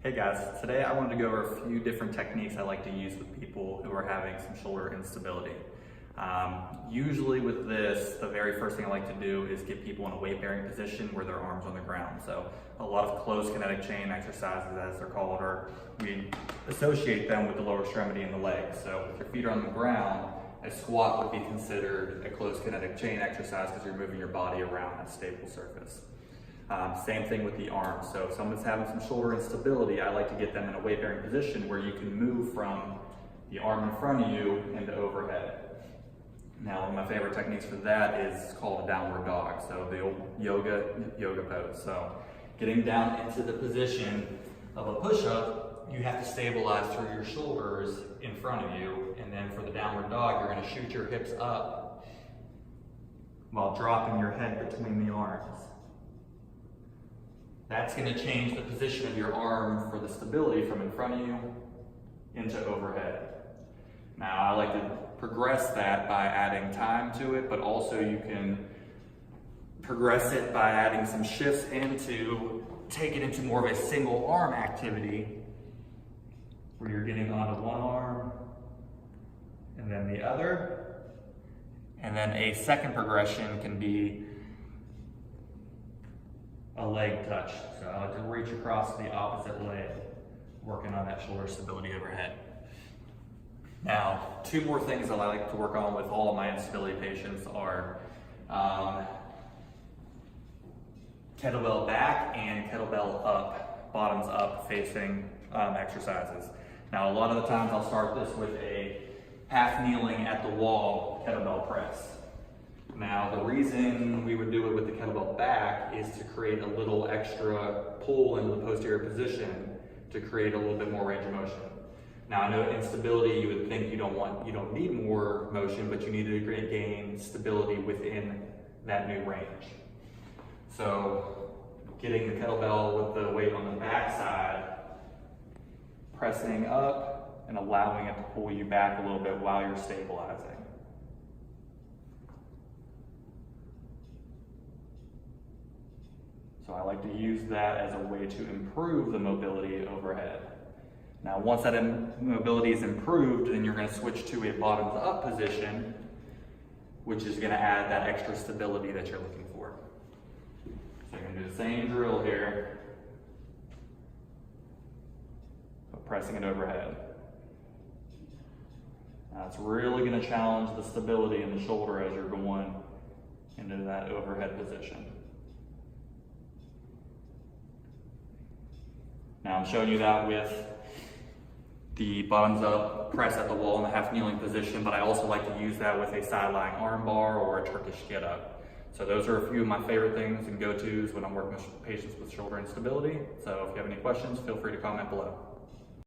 Hey guys, today I wanted to go over a few different techniques I like to use with people who are having some shoulder instability. Usually with this, the very first thing I like to do is get people in a weight-bearing position where their arms on the ground. So a lot of closed kinetic chain exercises, as they're called, or we associate them with the lower extremity and the legs. So if your feet are on the ground, a squat would be considered a closed kinetic chain exercise because you're moving your body around a stable surface. Same thing with the arms. So if someone's having some shoulder instability, I like to get them in a weight-bearing position where you can move from the arm in front of you into overhead. Now, one of my favorite techniques for that is called a downward dog. So the old yoga pose. So getting down into the position of a push-up, you have to stabilize through your shoulders in front of you. And then for the downward dog, you're going to shoot your hips up while dropping your head between the arms. That's going to change the position of your arm for the stability from in front of you into overhead. Now, I like to progress that by adding time to it, but also you can progress it by adding some shifts into, take it into more of a single arm activity where you're getting onto one arm and then the other. And then a second progression can be a leg touch. So I like to reach across the opposite leg, working on that shoulder stability overhead. Now, two more things that I like to work on with all of my instability patients are kettlebell back and kettlebell up, bottoms up facing exercises. Now, a lot of the times I'll start this with a half kneeling at the wall kettlebell press. Now, the reason we would do it with the kettlebell back is to create a little extra pull into the posterior position to create a little bit more range of motion. Now, I know instability, you would think you don't need more motion, but you need to gain stability within that new range. So, getting the kettlebell with the weight on the back side, pressing up and allowing it to pull you back a little bit while you're stabilizing. So I like to use that as a way to improve the mobility overhead. Now, once that mobility is improved, then you're going to switch to a bottoms up position, which is going to add that extra stability that you're looking for. So you're going to do the same drill here, but pressing it overhead. Now, it's really going to challenge the stability in the shoulder as you're going into that overhead position. Now I'm showing you that with the bottoms up press at the wall in the half kneeling position, but I also like to use that with a side lying arm bar or a Turkish get up. So those are a few of my favorite things and go-tos when I'm working with patients with shoulder instability. So if you have any questions, feel free to comment below.